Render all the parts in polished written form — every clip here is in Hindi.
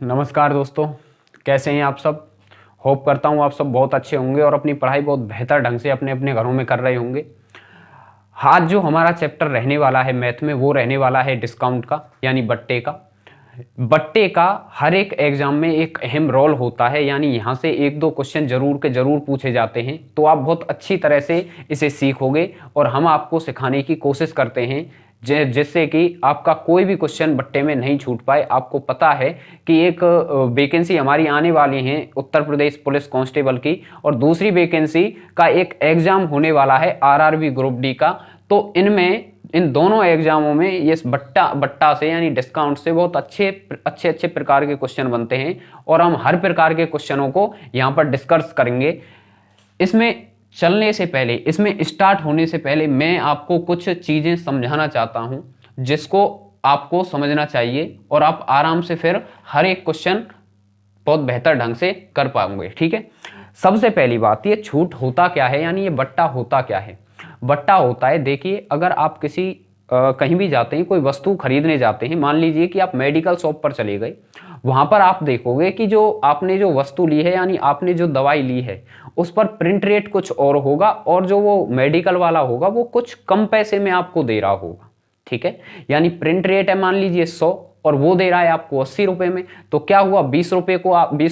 नमस्कार दोस्तों, कैसे हैं आप सब। होप करता हूं आप सब बहुत अच्छे होंगे और अपनी पढ़ाई बहुत बेहतर ढंग से अपने अपने घरों में कर रहे होंगे। आज जो हमारा चैप्टर रहने वाला है मैथ में, वो रहने वाला है डिस्काउंट का, यानी बट्टे का। बट्टे का हर एक एग्जाम में एक अहम रोल होता है, यानी यहाँ से एक दो क्वेश्चन जरूर के जरूर पूछे जाते हैं, तो आप बहुत अच्छी तरह से इसे सीखोगे और हम आपको सिखाने की कोशिश करते हैं जिससे कि आपका कोई भी क्वेश्चन बट्टे में नहीं छूट पाए। आपको पता है कि एक वैकेंसी हमारी आने वाली है उत्तर प्रदेश पुलिस कांस्टेबल की, और दूसरी वैकेंसी का एक एग्जाम होने वाला है आरआरबी ग्रुप डी का। तो इन दोनों एग्जामों में ये बट्टा से यानी डिस्काउंट से बहुत अच्छे प्रकार के क्वेश्चन बनते हैं और हम हर प्रकार के क्वेश्चनों को यहाँ पर डिस्कस करेंगे। इसमें चलने से पहले, इसमें स्टार्ट होने से पहले मैं आपको कुछ चीजें समझाना चाहता हूं जिसको आपको समझना चाहिए और आप आराम से फिर हर एक क्वेश्चन बहुत बेहतर ढंग से कर पाओगे। ठीक है, सबसे पहली बात, ये छूट होता क्या है, यानी ये बट्टा होता क्या है। बट्टा होता है, देखिए, अगर आप किसी कहीं भी जाते हैं, कोई वस्तु खरीदने जाते हैं, मान लीजिए कि आप मेडिकल शॉप पर चले गए, वहां पर आप देखोगे कि जो आपने जो वस्तु ली है, यानी आपने जो दवाई ली है, उस पर प्रिंट रेट कुछ और होगा और जो वो मेडिकल वाला होगा वो कुछ कम पैसे में आपको दे रहा होगा। ठीक है, यानी प्रिंट रेट है मान लीजिए 100 और वो दे रहा है आपको 80 रुपए में, तो क्या हुआ, 20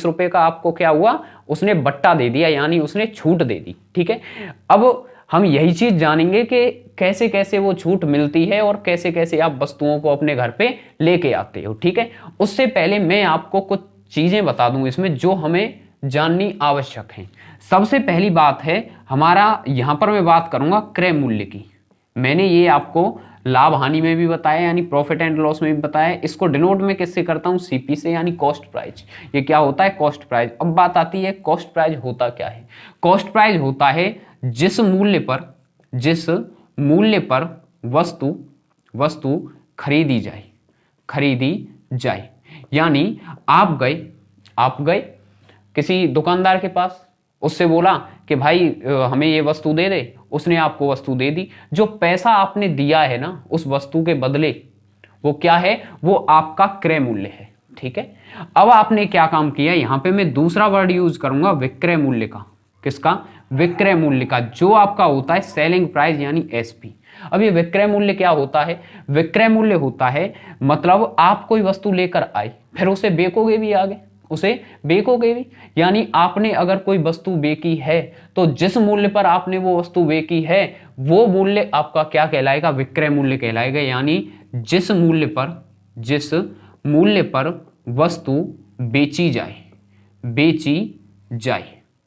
रुपए का आपको क्या हुआ, उसने बट्टा दे दिया, यानी उसने छूट दे दी। ठीक है, अब हम यही चीज जानेंगे कि कैसे कैसे वो छूट मिलती है और कैसे कैसे आप वस्तुओं को अपने घर पे लेके आते हो। ठीक है, उससे पहले मैं आपको कुछ चीजें बता दूं इसमें जो हमें जाननी आवश्यक है। सबसे पहली बात है हमारा, यहां पर मैं बात करूंगा क्रय मूल्य की। मैंने ये आपको लाभ हानि में भी बताया, यानी प्रॉफिट एंड लॉस में भी बताया। इसको डिनोट में किससे करता हूं, सीपी से, यानी कॉस्ट प्राइस। ये क्या होता है, कॉस्ट प्राइस। अब बात आती है कॉस्ट प्राइस होता क्या है। कॉस्ट प्राइस होता है जिस मूल्य पर वस्तु खरीदी जाए। यानी आप गए किसी दुकानदार के पास, उससे बोला कि भाई हमें ये वस्तु दे दे, उसने आपको वस्तु दे दी। जो पैसा आपने दिया है ना उस वस्तु के बदले, वो क्या है, वो आपका क्रय मूल्य है। ठीक है, अब आपने क्या काम किया, यहां पे मैं दूसरा वर्ड यूज करूंगा विक्रय मूल्य का। किसका, विक्रय मूल्य का, जो आपका होता है सेलिंग प्राइस यानी एसपी। अब ये विक्रय मूल्य क्या होता है, विक्रय मूल्य होता है मतलब आप कोई वस्तु लेकर आए, फिर उसे बेचोगे भी, आगे उसे बेचोगे भी। यानी आपने अगर कोई वस्तु बेची है तो जिस मूल्य पर आपने वो वस्तु बेची है वो मूल्य आपका क्या कहलाएगा, विक्रय मूल्य कहलाएगा। यानी जिस मूल्य पर वस्तु बेची जाए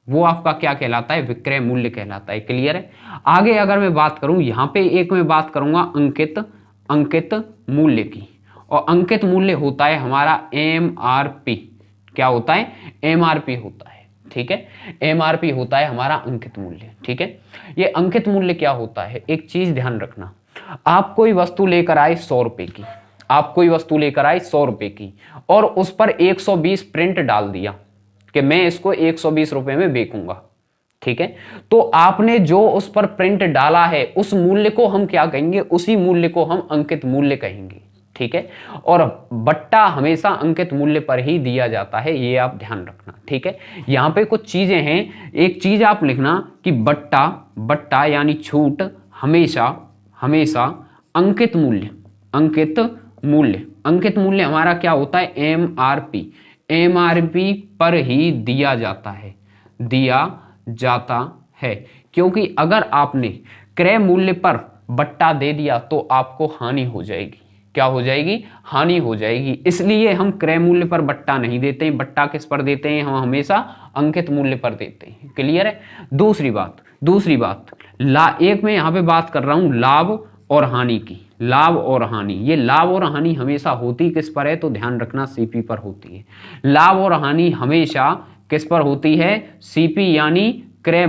वो आपका क्या कहलाता है, विक्रय मूल्य कहलाता है। क्लियर है। आगे अगर मैं बात करूं, यहां पे एक मैं बात करूंगा अंकित मूल्य की, और अंकित मूल्य होता है हमारा एमआरपी। क्या होता है, एमआरपी होता है। ठीक है, एमआरपी होता है हमारा अंकित मूल्य। ठीक है, ये अंकित मूल्य क्या होता है, एक चीज ध्यान रखना, आप कोई वस्तु लेकर आए 100 रुपए की, और उस पर 120 प्रिंट डाल दिया कि मैं इसको 120 रुपए में बेचूंगा। ठीक है, तो आपने जो उस पर प्रिंट डाला है उस मूल्य को हम क्या कहेंगे, उसी मूल्य को हम अंकित मूल्य कहेंगे। ठीक है, और बट्टा हमेशा अंकित मूल्य पर ही दिया जाता है, ये आप ध्यान रखना। ठीक है, यहां पे कुछ चीजें हैं, एक चीज आप लिखना कि बट्टा यानी छूट हमेशा अंकित मूल्य हमारा क्या होता है, एमआरपी पर ही दिया जाता है। क्योंकि अगर आपने क्रय मूल्य पर बट्टा दे दिया तो आपको हानि हो जाएगी। क्या हो जाएगी, हानि हो जाएगी। इसलिए हम क्रय मूल्य पर बट्टा नहीं देते हैं। बट्टा किस पर देते हैं, हम हमेशा अंकित मूल्य पर देते हैं। क्लियर है। दूसरी बात, एक मैं यहां पे बात कर रहा हूं लाभ और हानि की। लाभ और हानि, ये लाभ और हानि हमेशा होती किस पर है, तो ध्यान रखना सीपी पर होती है। लाभ और हानि हमेशा किस पर होती है, सीपी यानी क्रय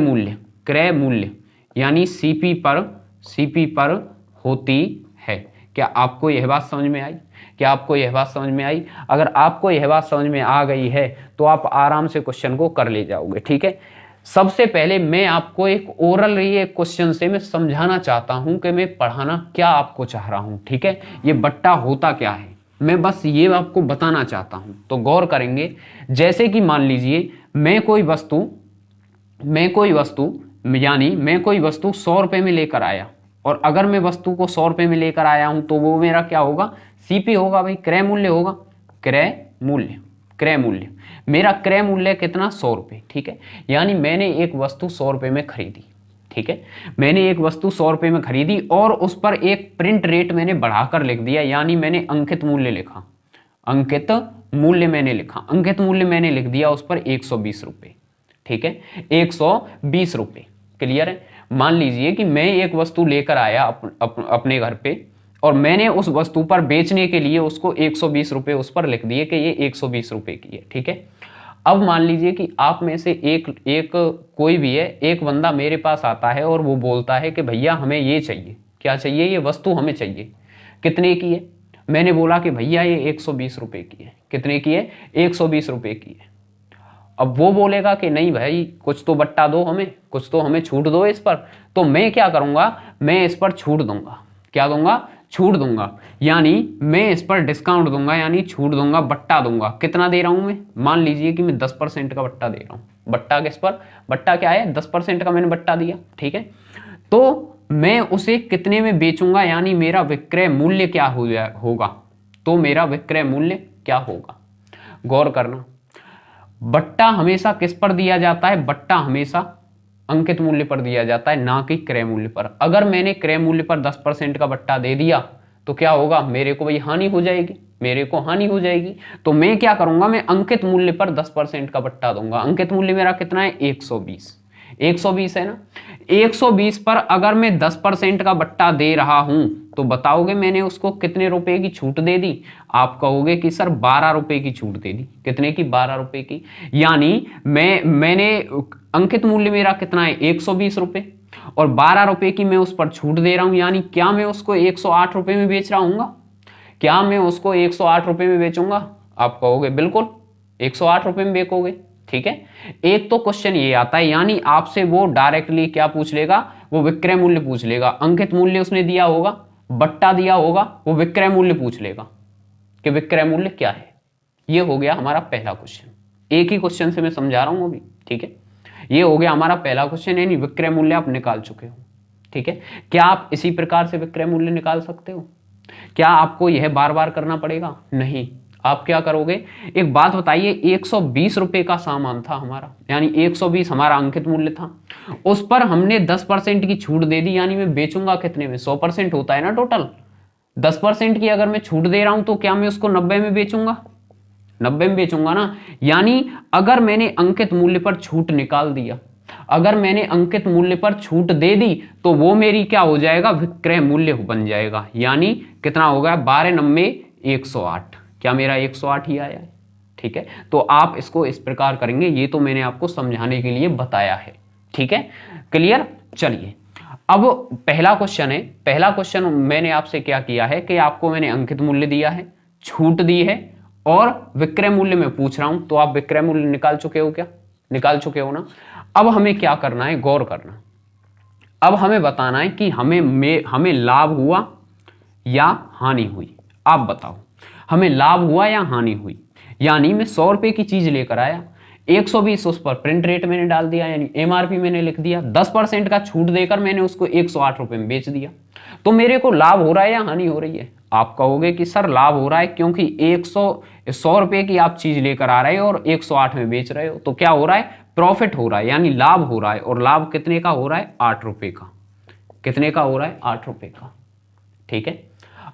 मूल्य यानी सीपी पर होती है। क्या आपको यह बात समझ में आई? अगर आपको यह बात समझ में आ गई है तो आप आराम से क्वेश्चन को कर ले जाओगे। ठीक है, सबसे पहले मैं आपको एक ओरल ये क्वेश्चन से मैं समझाना चाहता हूं कि मैं पढ़ाना क्या आपको चाह रहा हूं। ठीक है, ये बट्टा होता क्या है, मैं बस ये आपको बताना चाहता हूं। तो गौर करेंगे, जैसे कि मान लीजिए मैं कोई वस्तु यानी मैं कोई वस्तु 100 रुपए में लेकर आया, और अगर मैं वस्तु को 100 रुपए में लेकर आया हूं तो वो मेरा क्या होगा, सीपी होगा भाई, क्रय मूल्य होगा। क्रय मूल्य मेरा क्रय मूल्य कितना, 100 रुपए। ठीक है, यानी मैंने एक वस्तु 100 रुपए में खरीदी। ठीक है, मैंने एक वस्तु 100 रुपए में खरीदी और उस पर एक प्रिंट रेट मैंने बढ़ाकर लिख दिया, यानी मैंने अंकित मूल्य लिखा। अंकित मूल्य मैंने लिख दिया उस पर 120 रुपए। ठीक है, 120 रुपए। क्लियर है। मान लीजिए कि मैं एक वस्तु लेकर आया अपने घर पे, और मैंने उस वस्तु पर बेचने के लिए उसको 120 रुपए उस पर लिख दिए कि ये 120 रुपए की है। ठीक है, अब मान लीजिए कि आप में से एक कोई भी है, एक बंदा मेरे पास आता है और वो बोलता है कि भैया हमें ये चाहिए। क्या चाहिए, ये वस्तु हमें चाहिए। कितने की है, मैंने बोला कि भैया ये 120 रुपए की है। कितने की है, 120 रुपए की है। अब वो बोलेगा कि नहीं भाई, कुछ तो बट्टा दो हमें, कुछ तो हमें छूट दो इस पर। तो मैं क्या करूंगा, मैं इस पर छूट दूंगा। क्या दूंगा, छूट दूंगा, यानी मैं इस पर डिस्काउंट दूंगा, यानी छूट दूंगा, बट्टा दूंगा। कितना दे रहा हूं मैं, मान लीजिए कि मैं 10% का बट्टा दे रहा हूं। बट्टा किस पर, बट्टा क्या है, 10% का मैंने बट्टा दिया। ठीक है, तो मैं उसे कितने में बेचूंगा, यानी मेरा विक्रय मूल्य क्या होगा। तो मेरा विक्रय मूल्य क्या होगा, गौर करना। बट्टा हमेशा किस पर दिया जाता है, बट्टा हमेशा अंकित मूल्य पर दिया जाता है, ना कि क्रय मूल्य पर। अगर मैंने क्रय मूल्य पर 10% का बट्टा दे दिया तो क्या होगा, मेरे को भाई हानि हो जाएगी, तो मैं क्या करूंगा, मैं अंकित मूल्य पर 10% का बट्टा दूंगा। अंकित मूल्य मेरा कितना है, 120 है ना। 120 पर अगर मैं 10% का बट्टा दे रहा हूं तो बताओगे मैंने उसको कितने रुपए की छूट दे दी। आप कहोगे कि सर 12 रुपए की छूट दे दी। कितने की, 12 रुपए की। यानी मैंने अंकित मूल्य मेरा कितना है, 120 रुपए, और 12 रुपए की मैं उस पर छूट दे रहा हूं। यानी क्या मैं उसको 108 रुपए में बेच रहा हूँ, क्या मैं उसको 108 रुपए में बेचूंगा। आप कहोगे बिल्कुल 108 रुपए में बेचोगे। ठीक है, एक तो क्वेश्चन ये आता है, यानी आपसे वो डायरेक्टली क्या पूछ लेगा, वो विक्रय मूल्य पूछ लेगा। अंकित मूल्य उसने दिया होगा, बट्टा दिया होगा, वो विक्रय मूल्य पूछ लेगा कि विक्रय मूल्य क्या है। ये हो गया हमारा पहला क्वेश्चन। एक ही क्वेश्चन से मैं समझा रहा हूं अभी। ठीक है, ये हो गया हमारा पहला क्वेश्चन, यानी विक्रय मूल्य आप निकाल चुके हो। ठीक है, क्या आप इसी प्रकार से विक्रय मूल्य निकाल सकते हो, क्या आपको यह बार बार करना पड़ेगा, नहीं। आप क्या करोगे, एक बात बताइए, 120 रुपए का सामान था हमारा, यानी 120 हमारा अंकित मूल्य था, उस पर हमने 10% की छूट दे दी, यानी मैं बेचूंगा कितने में, 100% होता है ना टोटल। 10% की अगर मैं छूट दे रहा हूं तो क्या मैं उसको 90 में बेचूंगा, 90 में बेचूंगा ना। यानी अगर मैंने अंकित मूल्य पर छूट निकाल दिया, अगर मैंने अंकित मूल्य पर छूट दे दी तो वो मेरी क्या हो जाएगा, विक्रय मूल्य बन जाएगा। यानी कितना होगा, 12 90 108, क्या मेरा 108 ही आया है। ठीक है, तो आप इसको इस प्रकार करेंगे, ये तो मैंने आपको समझाने के लिए बताया है। ठीक है, क्लियर। चलिए अब पहला क्वेश्चन है। पहला क्वेश्चन मैंने आपसे क्या किया है कि आपको मैंने अंकित मूल्य दिया है, छूट दी है, और विक्रय मूल्य में पूछ रहा हूं, तो आप विक्रय मूल्य निकाल चुके हो, क्या निकाल चुके हो ना। अब हमें क्या करना है, गौर करना। अब हमें बताना है कि हमें लाभ हुआ या हानि हुई। आप बताओ, हमें लाभ हुआ या हानि हुई। यानी मैं 100 रुपए की चीज लेकर आया, 120 उस पर प्रिंट रेट मैंने डाल दिया, यानी एमआरपी मैंने लिख दिया, 10% का छूट देकर मैंने उसको 108 रुपए में बेच दिया। तो मेरे को लाभ हो रहा है या हानि हो रही है। आप कहोगे कि सर लाभ हो रहा है, क्योंकि 100 रुपए की आप चीज लेकर आ रहे हो और 108 में बेच रहे हो, तो क्या हो रहा है, प्रॉफिट हो रहा है, यानी लाभ हो रहा है। और लाभ कितने का हो रहा है, 8 रुपए का। कितने का हो रहा है, 8 रुपए का। ठीक है,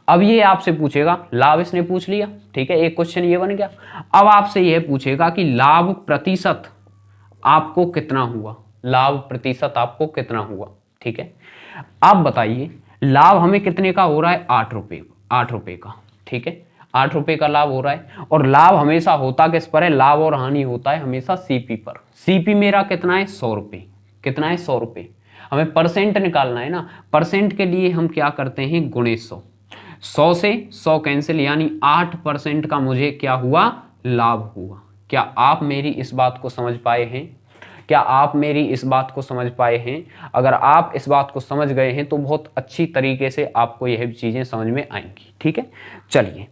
अब ये आपसे पूछेगा, लाभ इसने पूछ लिया, ठीक है, एक क्वेश्चन ये बन गया। अब आपसे यह पूछेगा कि लाभ प्रतिशत आपको कितना हुआ, लाभ प्रतिशत आपको कितना हुआ। ठीक है, आप बताइए लाभ हमें कितने का हो रहा है, 8 रुपए का। ठीक है, 8 रुपए का लाभ हो रहा है, और लाभ हमेशा होता किस पर है, लाभ और हानि होता है हमेशा सीपी पर। सीपी मेरा कितना है, 100 रुपए। कितना है, 100 रुपए। हमें परसेंट निकालना है ना, परसेंट के लिए हम क्या करते हैं, गुणे 100। 100 से 100 कैंसिल, यानी 8% का मुझे क्या हुआ, लाभ हुआ। क्या आप मेरी इस बात को समझ पाए हैं, क्या आप मेरी इस बात को समझ पाए हैं। अगर आप इस बात को समझ गए हैं तो बहुत अच्छी तरीके से आपको यह चीजें समझ में आएंगी। ठीक है, चलिए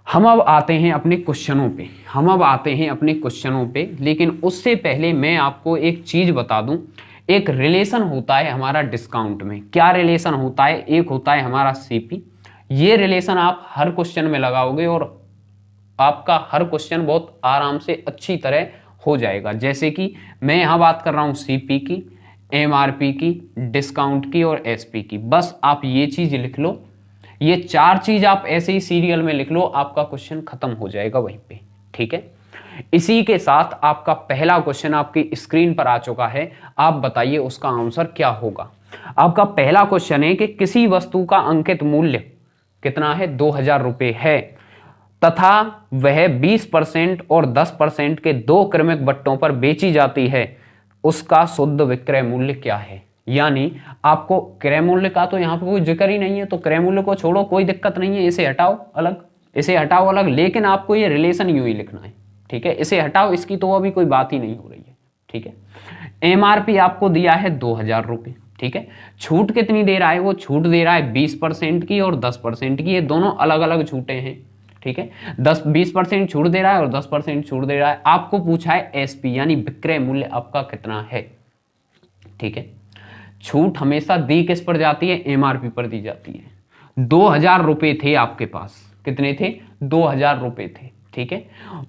हम अब आते हैं अपने क्वेश्चनों पे लेकिन उससे पहले मैं आपको एक चीज बता दूं। एक रिलेशन होता है हमारा डिस्काउंट में। क्या रिलेशन होता है? एक होता है हमारा सीपी। ये रिलेशन आप हर क्वेश्चन में लगाओगे और आपका हर क्वेश्चन बहुत आराम से अच्छी तरह हो जाएगा। जैसे कि मैं यहां बात कर रहा हूं सीपी की, एमआरपी की, डिस्काउंट की और एसपी की। बस आप ये चीज लिख लो, ये 4 चीज आप ऐसे ही सीरियल में लिख लो, आपका क्वेश्चन खत्म हो जाएगा वहीं पे। ठीक है, इसी के साथ आपका पहला क्वेश्चन आपकी स्क्रीन पर आ चुका है। आप बताइए उसका आंसर क्या होगा। आपका पहला क्वेश्चन है कि किसी वस्तु का अंकित मूल्य कितना है? 2000 रुपए है तथा वह 20% और 10% के 2 क्रमिक बट्टों पर बेची जाती है, उसका शुद्ध विक्रय मूल्य क्या है? यानी आपको क्रय मूल्य का तो यहाँ पे कोई जिक्र ही नहीं है, तो क्रय मूल्य को छोड़ो, कोई दिक्कत नहीं है, इसे हटाओ अलग, लेकिन आपको ये रिलेशन यूं ही लिखना है। ठीक है, इसे हटाओ, इसकी तो अभी कोई बात ही नहीं हो रही है। ठीक है, एमआरपी आपको दिया है 2000 रुपये। ठीक है, छूट कितनी दे रहा है? वो छूट दे रहा है 20% की और 10% की। ये दोनों अलग अलग छूटें हैं। ठीक है, 20% छूट दे रहा है और 10% छूट दे रहा है। आपको पूछा है एसपी यानी विक्रय मूल्य आपका कितना है। ठीक है, छूट हमेशा दी किस पर जाती है? एमआरपी पर दी जाती है। 2000 रुपए थे आपके पास, कितने थे? 2000 रुपए थे। ठीक है,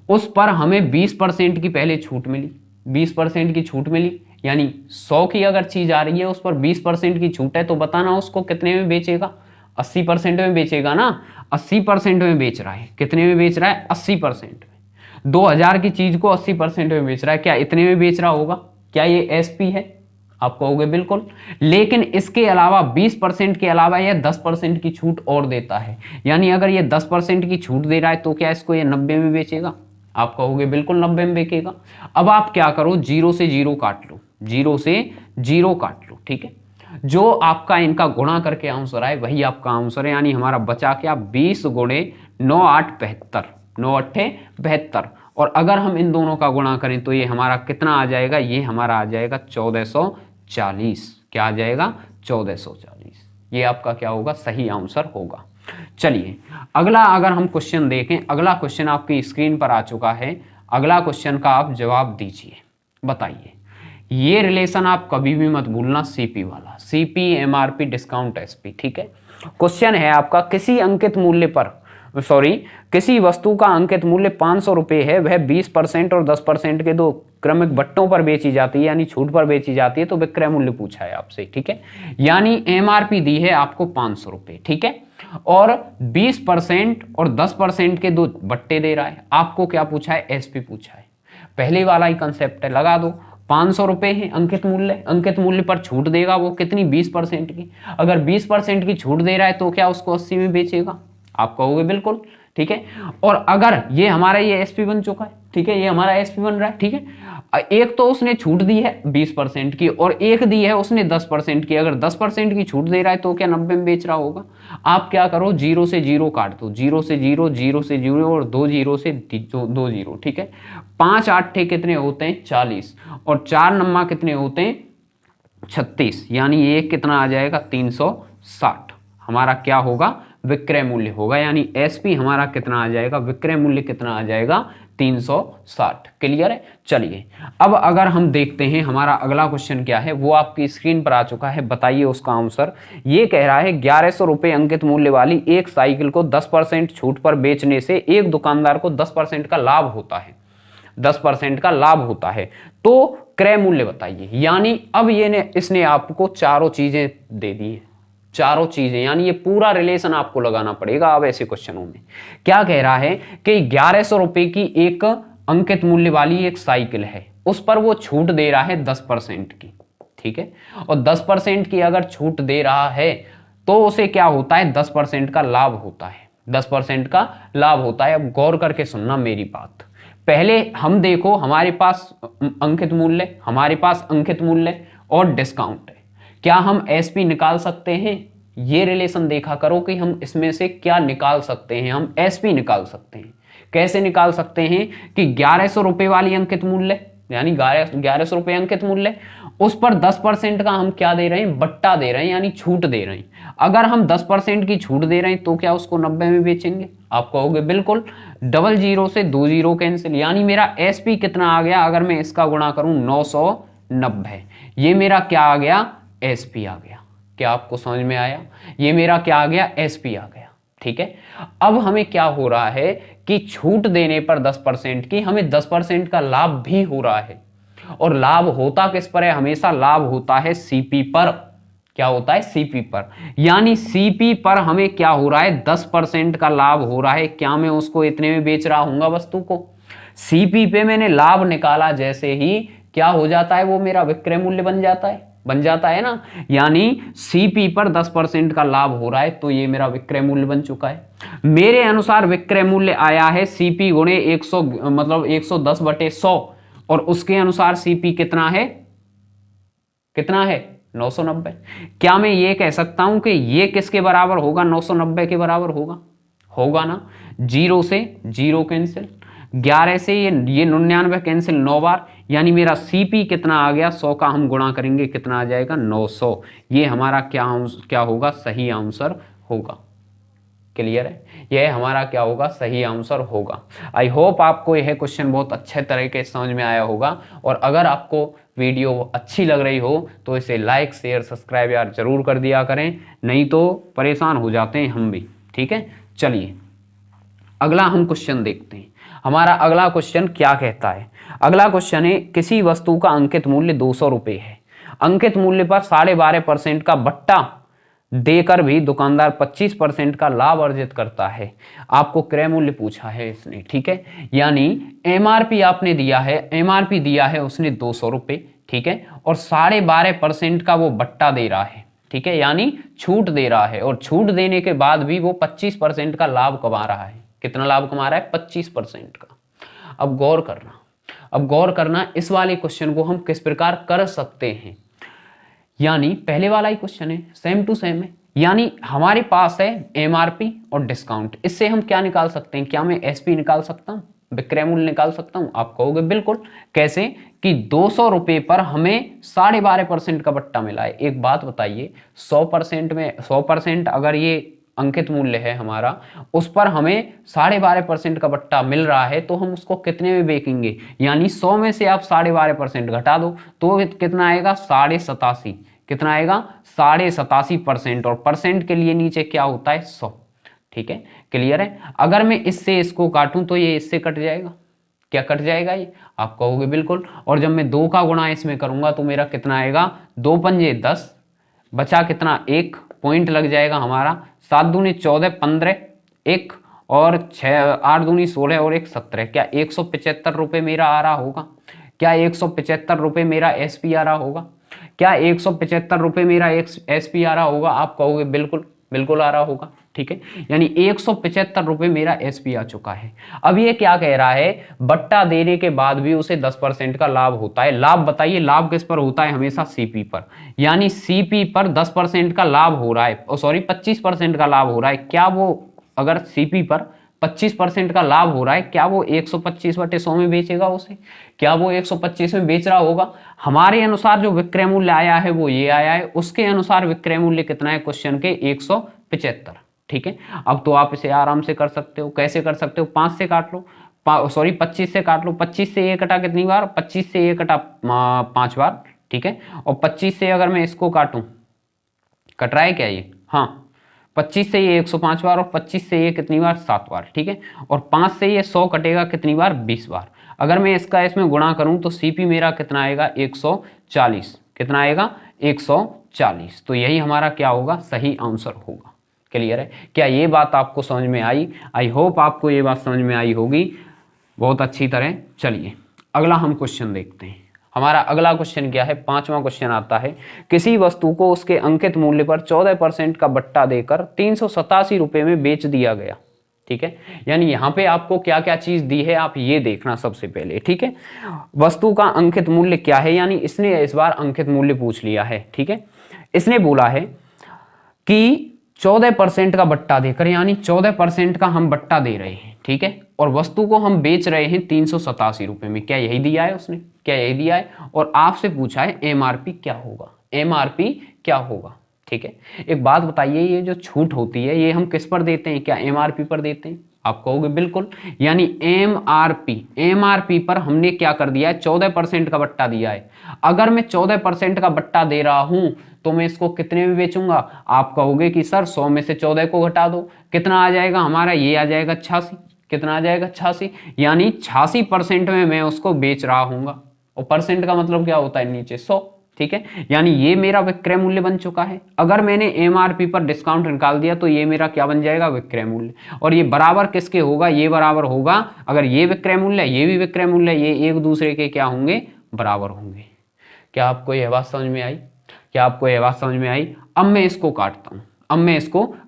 उस पर हमें 20% की पहले छूट मिली, 20% की छूट मिली, यानी 100 की अगर चीज आ रही है उस पर 20% की छूट है, तो बताना उसको कितने में बेचेगा? 80% में बेचेगा ना। 80% में बेच रहा है। कितने में बेच रहा है? 80% में। 2000 की चीज को 80% में बेच रहा है, क्या इतने में बेच रहा होगा? क्या ये एसपी है? आप कहोगे बिल्कुल। लेकिन इसके अलावा 20% के अलावा यह 10% की छूट और देता है, यानी अगर ये 10% की छूट दे रहा है तो क्या इसको ये 90 में बेचेगा? आप कहोगे बिल्कुल 90 में बेचेगा। अब आप क्या करो, 0 से 0 काट लो, 0 से 0 काट लो। ठीक है, जो आपका इनका गुणा करके आंसर आए वही आपका आंसर है, यानी हमारा बचा क्या? 20 गुणे 9 8 72, 9 8 72। और अगर हम इन दोनों का गुणा करें तो ये हमारा कितना आ जाएगा? ये हमारा आ जाएगा 1440। क्या आ जाएगा? 1440। ये आपका क्या होगा? सही आंसर होगा। चलिए अगला अगर हम क्वेश्चन देखें, अगला क्वेश्चन आपकी स्क्रीन पर आ चुका है। अगला क्वेश्चन का आप जवाब दीजिए, बताइए। ये रिलेशन आप कभी भी मत भूलना, सीपी वाला, सीपी, एमआरपी, डिस्काउंट, एसपी। ठीक है, क्वेश्चन है आपका, किसी अंकित मूल्य पर किसी वस्तु का अंकित मूल्य 500 रुपए है, वह 20% और 10% के 2 क्रमिक बट्टों पर बेची जाती है, यानी छूट पर बेची जाती है, तो विक्रय मूल्य पूछा है आपसे। ठीक है, यानी एमआरपी दी है आपको 500 रुपए। ठीक है, और 20% और 10% के 2 बट्टे दे रहा है। आपको क्या पूछा है? एसपी पूछा है। पहले वाला ही कंसेप्ट है, लगा दो। 500 रुपए है अंकित मूल्य पर छूट देगा वो कितनी? 20% की। अगर 20% की छूट दे रहा है तो क्या उसको 80 में बेचेगा? आप कहोगे बिल्कुल। ठीक है, और अगर ये हमारा ये एसपी बन चुका है, ठीक है, ये हमारा एसपी बन रहा है। ठीक है, एक तो उसने छूट दी है 20% की और एक दी है उसने 10% की। अगर 10% की छूट दे रहा है तो क्या 90 में बेच रहा होगा? आप क्या करो, 0 से 0 काट दो, 0 से 0, 0 से 0 और 2 0 से 2 0। ठीक है, 5 8 कितने होते हैं? 40, और 4 नम्मा कितने होते हैं? 36, यानी ये कितना आ जाएगा? 360। हमारा क्या होगा? विक्रय मूल्य होगा, यानी एसपी हमारा कितना आ जाएगा? विक्रय मूल्य कितना आ जाएगा? 360। क्लियर है? चलिए अब अगर हम देखते हैं हमारा अगला क्वेश्चन क्या है, वो आपकी स्क्रीन पर आ चुका है, बताइए उसका आंसर। ये कह रहा है 1100 रुपए अंकित मूल्य वाली एक साइकिल को 10% छूट पर बेचने से एक दुकानदार को 10% का लाभ होता है, 10% का लाभ होता है, तो क्रय मूल्य बताइए। यानी अब इसने आपको चारों चीजें दे दी है, चारों चीजें, यानी ये पूरा रिलेशन आपको लगाना पड़ेगा। अब ऐसे क्वेश्चनों में क्या कह रहा है कि 1100 रुपए की एक अंकित मूल्य वाली एक साइकिल है, उस पर वो छूट दे रहा है 10% की। ठीक है, और 10% की अगर छूट दे रहा है तो उसे क्या होता है? 10% का लाभ होता है, 10% का लाभ होता है। अब गौर करके सुनना मेरी बात। पहले हम देखो, हमारे पास अंकित मूल्य और डिस्काउंट है। क्या हम एसपी निकाल सकते हैं? ये रिलेशन देखा करो कि हम इसमें से क्या निकाल सकते हैं। हम एसपी निकाल सकते हैं। कैसे निकाल सकते हैं? कि 1100 रुपए वाली अंकित मूल्य, यानी 1100 रुपए अंकित मूल्य उस पर 10% का हम क्या दे रहे हैं, बट्टा दे रहे हैं, यानी छूट दे रहे हैं। अगर हम 10% की छूट दे रहे हैं तो क्या उसको 90 में बेचेंगे? आप कहोगे बिल्कुल। डबल जीरो से 2 जीरो कैंसिल, यानी मेरा एसपी कितना आ गया, अगर मैं इसका गुणा करूं 990, ये मेरा क्या आ गया, एसपी आ गया। क्या आपको समझ में आया? ये मेरा क्या आ गया, एसपी आ गया। ठीक है, अब हमें क्या हो रहा है कि छूट देने पर 10% की हमें 10% का लाभ भी हो रहा है। और लाभ होता किस पर है? हमेशा लाभ होता है सीपी पर। क्या होता है? सीपी पर। यानी सीपी पर हमें क्या हो रहा है, 10% का लाभ हो रहा है। क्या मैं उसको इतने में बेच रहा हूंगा वस्तु को? सीपी पे मैंने लाभ निकाला, जैसे ही क्या हो जाता है, वो मेरा विक्रय मूल्य बन जाता है ना। यानी सीपी पर 10% का लाभ हो रहा है, तो ये मेरा विक्रय मूल्य बन चुका है। मेरे अनुसार विक्रय मूल्य आया है सीपी गुणे 100, मतलब 110/100, और उसके अनुसार सीपी कितना है, 990। क्या मैं ये कह सकता हूं कि ये किसके बराबर होगा, 990 के बराबर होगा ना। 0 से 0 कैंसिल, 11 से ये 99 कैंसिल 9 बार, यानी मेरा सीपी कितना आ गया, 100 का हम गुणा करेंगे, कितना आ जाएगा, 900। ये हमारा क्या होगा, सही आंसर होगा। क्लियर है? यह हमारा क्या होगा, सही आंसर होगा। आई होप आपको यह क्वेश्चन बहुत अच्छे तरीके से समझ में आया होगा। और अगर आपको वीडियो अच्छी लग रही हो तो इसे लाइक शेयर सब्सक्राइब यार जरूर कर दिया करें, नहीं तो परेशान हो जाते हैं हम भी। ठीक है, चलिए अगला हम क्वेश्चन देखते हैं। हमारा अगला क्वेश्चन क्या कहता है? अगला क्वेश्चन है, किसी वस्तु का अंकित मूल्य 200 रुपये है। अंकित मूल्य पर 12.5% का बट्टा देकर भी दुकानदार 25% का लाभ अर्जित करता है। आपको क्रय मूल्य पूछा है इसने। ठीक है, यानी एमआरपी आपने दिया है, एमआरपी दिया है उसने 200 रुपये। ठीक है, और 12.5% का वो बट्टा दे रहा है। ठीक है, यानी छूट दे रहा है, और छूट देने के बाद भी वो 25% का लाभ कमा रहा है। कितना लाभ कमा रहा है, 25% का। अब गौर करना इस वाले क्वेश्चन को हम किस प्रकार कर सकते हैं। यानी पहले वाला ही क्वेश्चन है, सेम टू सेम है। यानी हमारे पास है एमआरपी और डिस्काउंट, इससे हम क्या निकाल सकते हैं? क्या मैं एसपी निकाल सकता हूं, विक्रय मूल्य निकाल सकता हूं? आप कहोगे बिल्कुल। कैसे? कि 200 रुपये पर हमें 12.5% का बट्टा मिला है। एक बात बताइए, 100% अगर ये अंकित मूल्य है हमारा, उस पर हमें 12.5% का बट्टा मिल रहा है, तो हम उसको कितने में बेचेंगे? यानी 100 में से आप 12.5% घटा दो तो कितना आएगा, 87.5। कितना आएगा, 87.5%। और परसेंट के लिए नीचे क्या होता है, 100। ठीक है, क्लियर है? अगर मैं इससे इसको काटूं तो ये इससे कट जाएगा। क्या कट जाएगा ये? आप कहोगे बिल्कुल। और जब मैं 2 का गुणा इसमें करूंगा तो मेरा कितना आएगा, 2 पंजे 10, बचा कितना, 1 पॉइंट लग जाएगा हमारा। 7 दूनी 14, 15, 1 और 6, 8 दूनी 16 और 1 17। क्या 175 रुपये मेरा आ रहा होगा? क्या 175 रुपये मेरा एसपी आ रहा होगा? क्या 175 रुपये मेरा एसपी आ रहा होगा? आप कहोगे बिल्कुल आ रहा होगा। ठीक है, यानी 175 रुपये मेरा एसपी आ चुका है। अब ये क्या कह रहा है, बट्टा देने के बाद भी उसे 10% का लाभ होता है। लाभ बताइए, लाभ किस पर होता है? हमेशा सीपी पर। यानी सीपी पर 10% का लाभ हो रहा है, सॉरी 25% का लाभ हो रहा है। क्या वो, अगर सीपी पर 25% का लाभ हो रहा है, क्या वो 125/100 में बेचेगा उसे? क्या वो 125 में बेच रहा होगा? हमारे अनुसार जो विक्रय मूल्य आया है वो ये आया है, उसके अनुसार विक्रय मूल्य कितना है क्वेश्चन के, 175। ठीक है, अब तो आप इसे आराम से कर सकते हो। कैसे कर सकते हो? 5 से काट लो, सॉरी 25 से काट लो। 25 से ये कटा कितनी बार, 25 से ये कटा 5 बार। ठीक है, और 25 से अगर मैं इसको काटूं, कट रहा है क्या ये? हाँ, 25 से ये 105 बार, और 25 से ये कितनी बार, 7 बार। ठीक है, और 5 से ये 100 कटेगा कितनी बार, 20 बार। अगर मैं इसमें गुणा करूं तो सीपी मेरा कितना आएगा, 140। कितना आएगा, 140। तो यही हमारा क्या होगा, सही आंसर होगा। क्लियर है? क्या ये बात आपको समझ में आई? आई होप आपको ये बात समझ में आई होगी बहुत अच्छी तरह। चलिए अगला हम क्वेश्चन देखते हैं। हमारा अगला क्वेश्चन क्या है, 5वां क्वेश्चन आता है, किसी वस्तु को उसके अंकित मूल्य पर 14% का बट्टा देकर 387 रुपये में बेच दिया गया। ठीक है, यानी यहाँ पे आपको क्या क्या चीज दी है आप ये देखना सबसे पहले। ठीक है, वस्तु का अंकित मूल्य क्या है, यानी इसने इस बार अंकित मूल्य पूछ लिया है। ठीक है, इसने बोला है कि 14% का बट्टा देकर, यानी 14% का हम बट्टा दे रहे हैं। ठीक है, और वस्तु को हम बेच रहे हैं 387 रुपए में। क्या यही दिया है उसने? क्या यही दिया है? और आपसे पूछा है एमआरपी क्या होगा, एमआरपी क्या होगा। ठीक है, एक बात बताइए, ये जो छूट होती है ये हम किस पर देते हैं? क्या एमआरपी पर देते हैं? आप कहोगे बिल्कुल, यानी एमआरपी पर हमने क्या कर दिया है? 14% का बट्टा दिया है। अगर मैं 14% का बट्टा दे रहा हूं तो मैं इसको कितने में बेचूंगा? आप कहोगे कि सर 100 में से 14 को घटा दो, कितना आ जाएगा हमारा? ये आ जाएगा 86। कितना आ जाएगा? 86, यानी 86% में मैं उसको बेच रहा हूंगा। और परसेंट का मतलब क्या होता है? नीचे 100। ठीक है, यानी ये मेरा विक्रय मूल्य बन चुका है। अगर मैंने एमआरपी पर डिस्काउंट निकाल दिया तो ये मेरा क्या बन जाएगा? विक्रय मूल्य। और ये बराबर किसके होगा? ये बराबर होगा, अगर ये विक्रय मूल्य ये भी विक्रय मूल्य, ये एक दूसरे के क्या होंगे? बराबर होंगे। क्या आपको यह बात समझ में आई? क्या आपको यह बात समझ में आई? अब मैं इसको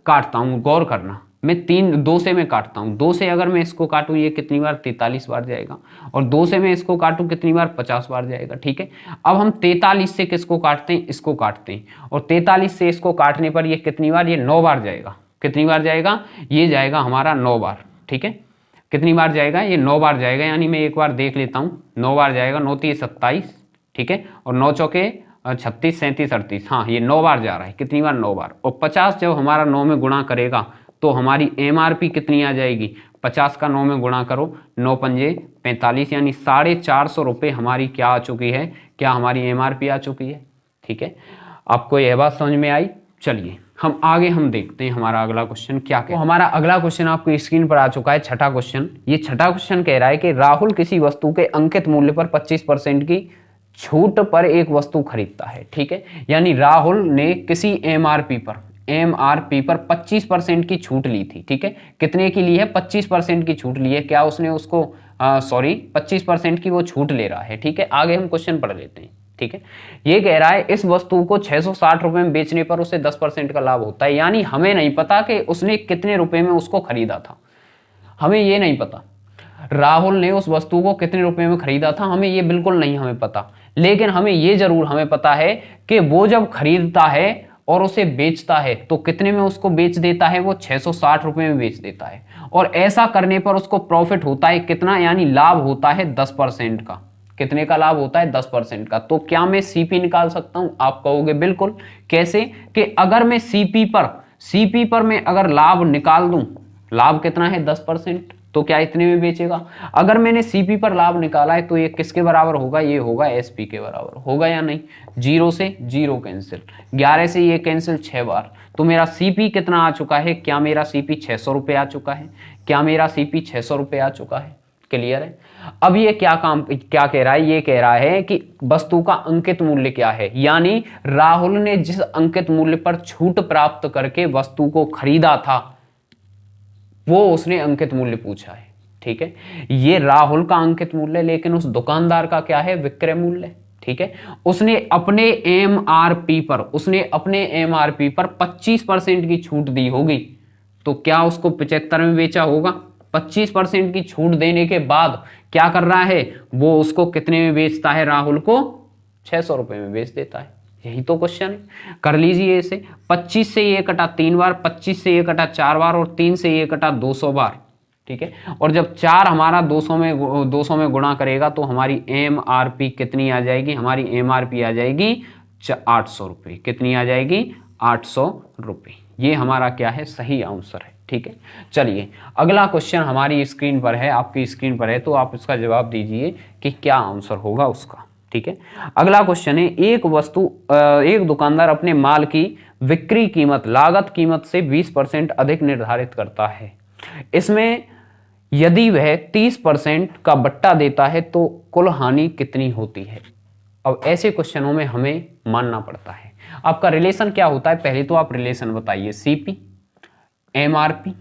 काटता हूं, गौर करना। मैं 2 से मैं काटता हूं। 2 से अगर मैं इसको काटूं, ये कितनी बार? 43 बार जाएगा। और 2 से मैं इसको काटूं कितनी बार? 50 बार जाएगा। ठीक है, अब हम 43 से किसको काटते हैं? इसको काटते हैं। और 43 से इसको काटने पर ये कितनी बार? ये 9 बार जाएगा। कितनी बार जाएगा? ये जाएगा हमारा 9 बार। ठीक है, कितनी बार जाएगा? ये 9 बार जाएगा। यानी मैं एक बार देख लेता हूँ, 9 बार जाएगा। 9 3 27, ठीक है, और 9 चौके 36 37 38, हाँ ये 9 बार जा रहा है। कितनी बार? 9 बार। और 50 जब हमारा 9 में गुणा करेगा तो हमारी एमआरपी कितनी आ जाएगी? 50 का 9 में गुणा करो, 9 पंजे 45, यानी 450 रुपये हमारी क्या आ चुकी है? क्या हमारी एमआरपी आ चुकी है? ठीक है, आपको यह बात समझ में आई? चलिए हम आगे देखते हैं हमारा अगला क्वेश्चन क्या कहता है। हमारा अगला क्वेश्चन आपको स्क्रीन पर आ चुका है, छठा क्वेश्चन। ये छठा क्वेश्चन कह रहा है कि राहुल किसी वस्तु के अंकित मूल्य पर 25% की छूट पर एक वस्तु खरीदता है। ठीक है, यानी राहुल ने किसी एमआरपी पर 25% की छूट ली थी। ठीक है, कितने की ली है? 25% की छूट ली है। क्या उसने उसको 25% की वो छूट ले रहा है। ठीक है, आगे हम क्वेश्चन पढ़ लेते हैं। ठीक है, ये कह रहा है इस वस्तु को 660 रुपए में बेचने पर उसे 10% का लाभ होता है। यानी हमें नहीं पता कि उसने कितने रुपए में उसको खरीदा था, हमें ये नहीं पता। राहुल ने उस वस्तु को कितने रुपए में खरीदा था, हमें ये बिल्कुल नहीं हमें पता। लेकिन हमें ये जरूर हमें पता है कि वो जब खरीदता है और उसे बेचता है तो कितने में उसको बेच देता है? वो 660 रुपए में बेच देता है। और ऐसा करने पर उसको प्रॉफिट होता है कितना? यानी लाभ होता है 10% का। कितने का लाभ होता है? 10% का। तो क्या मैं सीपी निकाल सकता हूं? आप कहोगे बिल्कुल। कैसे? कि अगर मैं सीपी पर मैं अगर लाभ निकाल दूं, लाभ कितना है? 10%, तो क्या इतने में बेचेगा? अगर मैंने सीपी पर लाभ निकाला है तो ये किसके बराबर होगा? ये होगा एसपी के बराबर। होगा या नहीं? 0 से 0 कैंसिल, 11 से ये कैंसिल 6 बार। तो मेरा सीपी कितना आ चुका है? क्या मेरा सीपी 600 रुपये आ चुका है? क्या मेरा सीपी 600 रुपये आ चुका है? क्लियर है? अब ये क्या कह रहा है? ये कह रहा है कि वस्तु का अंकित मूल्य क्या है। यानी राहुल ने जिस अंकित मूल्य पर छूट प्राप्त करके वस्तु को खरीदा था वो उसने अंकित मूल्य पूछा है। ठीक है, ये राहुल का अंकित मूल्य, लेकिन उस दुकानदार का क्या है? विक्रय मूल्य। ठीक है, उसने अपने एमआरपी पर 25% की छूट दी होगी, तो क्या उसको 75 में बेचा होगा? 25% की छूट देने के बाद क्या कर रहा है? वो उसको कितने में बेचता है? राहुल को 600 रुपए में बेच देता है। यही तो क्वेश्चन है। कर लीजिए इसे। 25 से ये कटा 3 बार, 25 से ये कटा 4 बार, और 3 से ये कटा 200 बार। ठीक है, और जब 4 हमारा 200 में गुणा करेगा तो हमारी एमआरपी कितनी आ जाएगी? हमारी एमआरपी आ जाएगी 800 रुपये। कितनी आ जाएगी? 800 रुपये। ये हमारा क्या है? सही आंसर है। ठीक है, चलिए अगला क्वेश्चन हमारी स्क्रीन पर है, आपकी स्क्रीन पर है, तो आप इसका जवाब दीजिए कि क्या आंसर होगा उसका। ठीक है, अगला क्वेश्चन है, एक दुकानदार अपने माल की बिक्री कीमत लागत कीमत से 20% अधिक निर्धारित करता है। इसमें यदि वह 30% का बट्टा देता है तो कुल हानि कितनी होती है? अब ऐसे क्वेश्चनों में हमें मानना पड़ता है। आपका रिलेशन क्या होता है? पहले तो आप रिलेशन बताइए। सीपी, एमआरपी,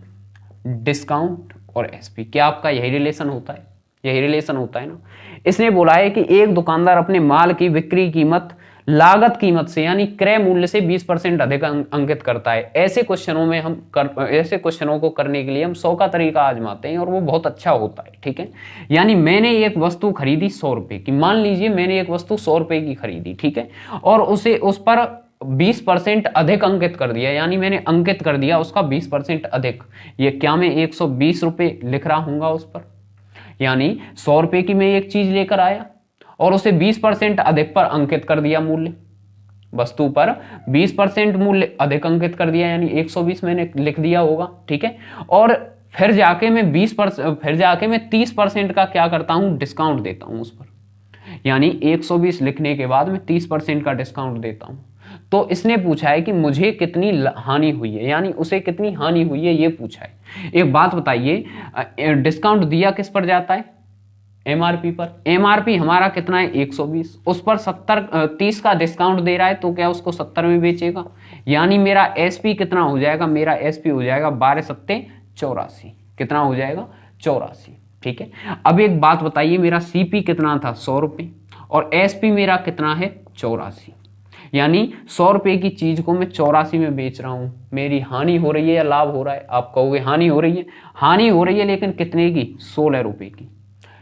डिस्काउंट और एसपी। क्या आपका यही रिलेशन होता है? यही रिलेशन होता है ना। इसने बोला है कि एक दुकानदार अपने माल की बिक्री कीमत लागत कीमत से यानी क्रय मूल्य से 20% अधिक अंकित करता है। ऐसे क्वेश्चनों को करने के लिए हम 100 का तरीका आजमाते हैं और वो बहुत अच्छा होता है। ठीक है, यानी मैंने एक वस्तु खरीदी 100 रुपए की, मान लीजिए मैंने एक वस्तु 100 रुपए की खरीदी। ठीक है, और उस पर 20% अधिक अंकित कर दिया, यानी मैंने अंकित कर दिया उसका 20% अधिक। ये क्या मैं 120 रुपये लिख रहा हूँगा उस पर, यानी 100 रुपये की मैं एक चीज लेकर आया और उसे 20% अधिक पर अंकित कर दिया, मूल्य वस्तु पर 20% मूल्य अधिक अंकित कर दिया, यानी 120 मैंने लिख दिया होगा, ठीक है। और फिर जाके मैं 30% का क्या करता हूं, डिस्काउंट देता हूं उस पर, यानी 120 लिखने के बाद मैं 30% का डिस्काउंट देता हूं। तो इसने पूछा है कि मुझे कितनी हानि हुई है, यानी उसे कितनी हानि हुई है ये पूछा है। एक बात बताइए, डिस्काउंट दिया किस पर जाता है, एमआरपी पर। एमआरपी हमारा कितना है 120, उस पर 30 का डिस्काउंट दे रहा है, तो क्या उसको 70 में बेचेगा, यानी मेरा एसपी कितना हो जाएगा, मेरा एसपी हो जाएगा 12 सत्ते 84, कितना हो जाएगा 84, ठीक है। अब एक बात बताइए, मेरा सीपी कितना था 100 रुपये और एसपी मेरा कितना है 84, यानी 100 रुपये की चीज को मैं 84 में बेच रहा हूं, मेरी हानि हो रही है या लाभ हो रहा है, आप कहोगे हानि हो रही है। हानि हो रही है, लेकिन कितने की, 16 रुपये की,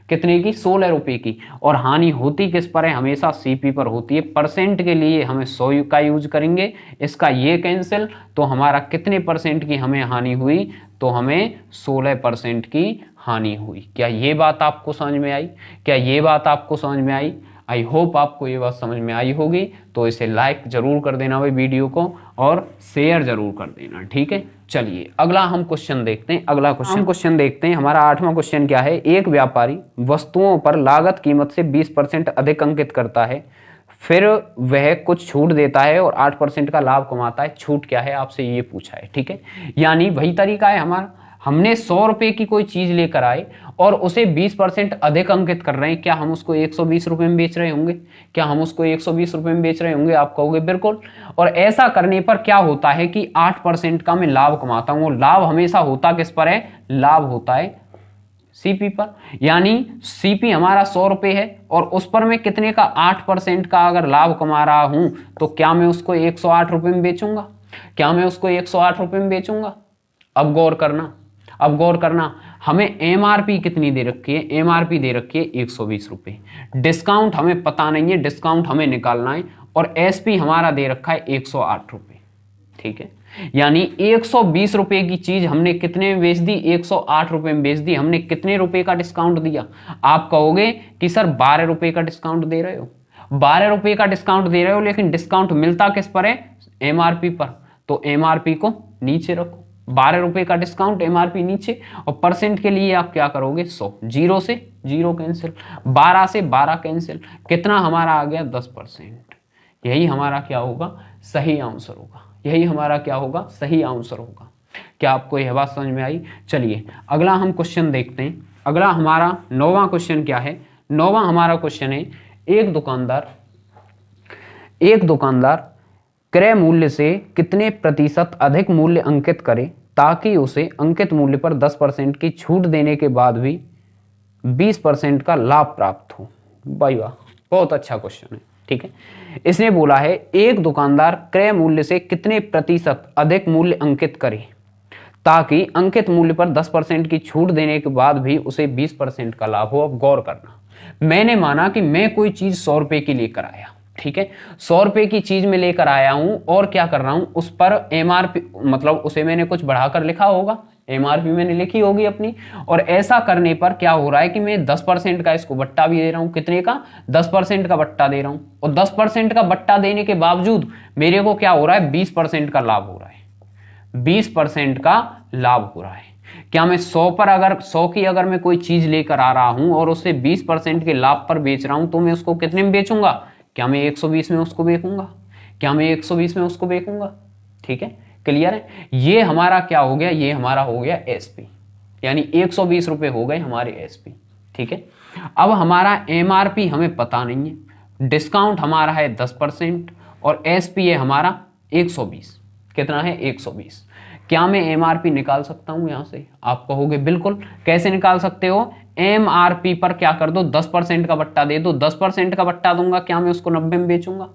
कितने की, 16 रुपये की। और हानि होती किस पर है, हमेशा सीपी पर होती है। परसेंट के लिए हमें 100 का यूज करेंगे, इसका ये कैंसिल, तो हमारा कितने परसेंट की हमें हानि हुई, तो हमें 16% की हानि हुई। क्या ये बात आपको समझ में आई, क्या ये बात आपको समझ में आई? आई होप आपको ये बात समझ में आई होगी। तो इसे लाइक जरूर कर देना भाई वीडियो को, और शेयर जरूर कर देना, ठीक है। चलिए अगला हम क्वेश्चन देखते हैं। अगला क्वेश्चन देखते हैं। हमारा 8वां क्वेश्चन क्या है, एक व्यापारी वस्तुओं पर लागत कीमत से 20% अधिक अंकित करता है, फिर वह कुछ छूट देता है और 8% का लाभ कमाता है। छूट क्या है आपसे ये पूछा है, ठीक है। यानी वही तरीका है हमारा, हमने 100 रुपये की कोई चीज लेकर आए और उसे 20% अधिक अंकित कर रहे हैं। क्या हम उसको 120 रुपये में बेच रहे होंगे, क्या हम उसको 120 रुपये में बेच रहे होंगे, आप कहोगे बिल्कुल। और ऐसा करने पर क्या होता है कि 8% का मैं लाभ कमाता हूं। लाभ हमेशा होता किस पर है, लाभ होता है सीपी पर, यानी सीपी हमारा 100 रुपये है और उस पर मैं कितने का, 8% का अगर लाभ कमा रहा हूं, तो क्या मैं उसको 108 रुपये में बेचूंगा, क्या मैं उसको 108 रुपये में बेचूंगा। अब गौर करना, अब गौर करना, हमें एमआरपी कितनी दे रखी है, एमआरपी दे रखी है 120 रुपये, डिस्काउंट हमें पता नहीं है, डिस्काउंट हमें निकालना है, और एसपी हमारा दे रखा है 108 रुपये, ठीक है। यानी 120 रुपये की चीज हमने कितने में बेच दी, 108 रुपये में बेच दी। हमने कितने रुपए का डिस्काउंट दिया, आप कहोगे कि सर 12 रुपये का डिस्काउंट दे रहे हो, 12 रुपये का डिस्काउंट दे रहे हो, लेकिन डिस्काउंट मिलता किस पर है, एमआरपी पर। तो एमआरपी को नीचे रखो, 12 रुपये का डिस्काउंट, एमआरपी नीचे, और परसेंट के लिए आप क्या करोगे 100, 0 से 0 कैंसिल, 12 से 12 कैंसिल, कितना हमारा आ गया 10%। यही हमारा क्या होगा, सही आंसर होगा, यही हमारा क्या होगा, सही आंसर होगा। क्या आपको यह बात समझ में आई? चलिए अगला हम क्वेश्चन देखते हैं। अगला हमारा 9वां क्वेश्चन क्या है, 9वां हमारा क्वेश्चन है, एक दुकानदार क्रय मूल्य से कितने प्रतिशत अधिक मूल्य अंकित करे ताकि उसे अंकित मूल्य पर 10% की छूट देने के बाद भी 20% का लाभ प्राप्त हो। भाई वाह, बहुत अच्छा क्वेश्चन है, ठीक है। इसने बोला है एक दुकानदार क्रय मूल्य से कितने प्रतिशत अधिक मूल्य अंकित करे ताकि अंकित मूल्य पर 10% की छूट देने के बाद भी उसे 20% का लाभ हो। अब गौर करना, मैंने माना कि मैं कोई चीज 100 रुपए की लेकर आया, ठीक है, 100 रुपए की चीज में लेकर आया हूं, और क्या कर रहा हूं, उस पर एमआरपी, मतलब उसे मैंने कुछ बढ़ाकर लिखा होगा, एमआरपी मैंने लिखी होगी अपनी, और ऐसा करने पर क्या हो रहा है कि मैं 10% का इसको बट्टा भी दे रहा हूं। कितने का, 10% का बट्टा दे रहा हूं, और 10% का बट्टा देने के बावजूद मेरे को क्या हो रहा है, 20% का लाभ हो रहा है, 20% का लाभ हो रहा है। क्या मैं 100 पर, अगर 100 की अगर मैं कोई चीज लेकर आ रहा हूं और उससे 20% के लाभ पर बेच रहा हूं, तो मैं उसको कितने में बेचूंगा, क्या मैं 120 में उसको बेचूंगा, क्या मैं 120 में उसको बेचूंगा, ठीक है, क्लियर है। ये हमारा क्या हो गया, ये हमारा हो गया एसपी, यानी 120 रुपए हो गए हमारे एसपी, ठीक है। अब हमारा एमआरपी हमें पता नहीं है, डिस्काउंट हमारा है 10% और एसपी है हमारा 120, कितना है 120। क्या मैं एमआरपी निकाल सकता हूं यहां से, आप कहोगे बिल्कुल। कैसे निकाल सकते हो, एमआरपी पर क्या कर दो, 10% का बट्टा दे दो, 10% का बट्टा दूंगा, क्या मैं उसको 90 में बेचूंगा,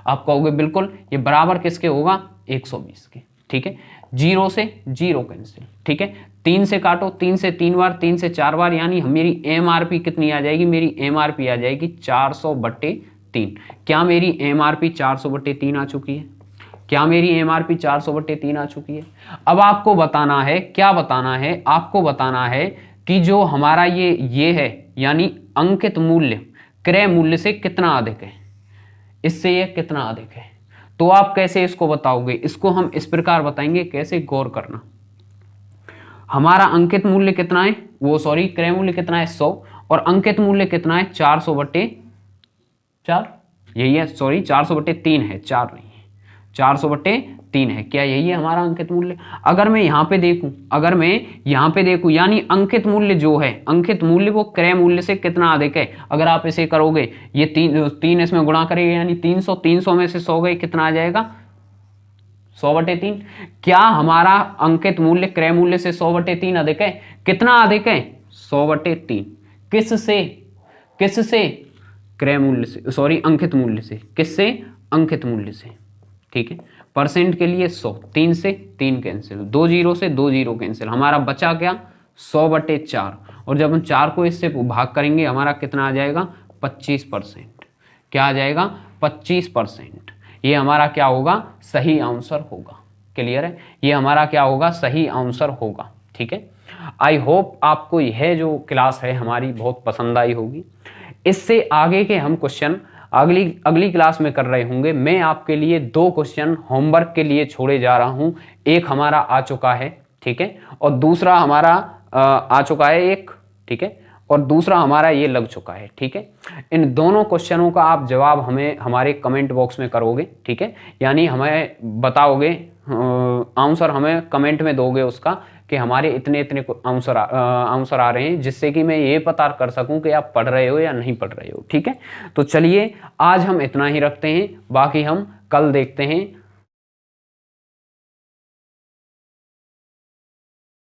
आप कहोगे बिल्कुल। ये बराबर किसके होगा, 120 के, ठीक है। 0 से 0 कैंसिल, ठीक है, 3 से काटो, 3 से 3 बार, 3 से 4 बार, यानी मेरी एमआरपी कितनी आ जाएगी, मेरी एमआरपी आ जाएगी 400/3। क्या मेरी एमआरपी 400/3 आ चुकी है, क्या मेरी एमआरपी 400/3 आ चुकी है? अब आपको बताना है, क्या बताना है, आपको बताना है कि जो हमारा ये है यानी अंकित मूल्य क्रय मूल्य से कितना अधिक है, इससे ये कितना अधिक है। तो आप कैसे इसको बताओगे? इसको हम इस प्रकार बताएंगे, कैसे, गौर करना। हमारा अंकित मूल्य कितना है, वो सॉरी क्रय मूल्य कितना है 100 और अंकित मूल्य कितना है 400/4, यही है, सॉरी 400/3 है, 4 नहीं है, 400/3 है। क्या यही है हमारा अंकित मूल्य? अगर मैं यहाँ पे देखूं, अगर मैं यहाँ पे देखूं यानी अंकित मूल्य जो है, अंकित मूल्य वो क्रय मूल्य से कितना अधिक है। अगर आप इसे करोगे, ये तीन इसमें गुणा करेंगे यानी 300, 300 में से 100 गए, कितना आ जाएगा 100/3। क्या हमारा अंकित मूल्य क्रय मूल्य से 100/3 अधिक है? कितना अधिक है 100/3। किससे? किससे? क्रय मूल्य से, सॉरी अंकित मूल्य से। किससे? अंकित मूल्य से। ठीक है, परसेंट के लिए 100, 3 से 3 कैंसिल, 2 जीरो से 2 जीरो कैंसिल, हमारा बचा क्या 100/4। और जब हम 4 को इससे भाग करेंगे हमारा कितना आ जाएगा 25%। क्या आ जाएगा 25%। ये हमारा क्या होगा, सही आंसर होगा। क्लियर है? ये हमारा क्या होगा, सही आंसर होगा। ठीक है, आई होप आपको यह जो क्लास है हमारी बहुत पसंद आई होगी। इससे आगे के हम क्वेश्चन अगली क्लास में कर रहे होंगे। मैं आपके लिए 2 क्वेश्चन होमवर्क के लिए छोड़े जा रहा हूं। एक हमारा आ चुका है, ठीक है, और दूसरा हमारा आ चुका है एक, ठीक है, और दूसरा हमारा ये लग चुका है। ठीक है, इन दोनों क्वेश्चनों का आप जवाब हमें हमारे कमेंट बॉक्स में करोगे। ठीक है, यानी हमें बताओगे, आंसर हमें कमेंट में दोगे उसका कि हमारे इतने इतने आंसर आ रहे हैं, जिससे कि मैं ये पता कर सकूं कि आप पढ़ रहे हो या नहीं पढ़ रहे हो। ठीक है, तो चलिए आज हम इतना ही रखते हैं, बाकी हम कल देखते हैं।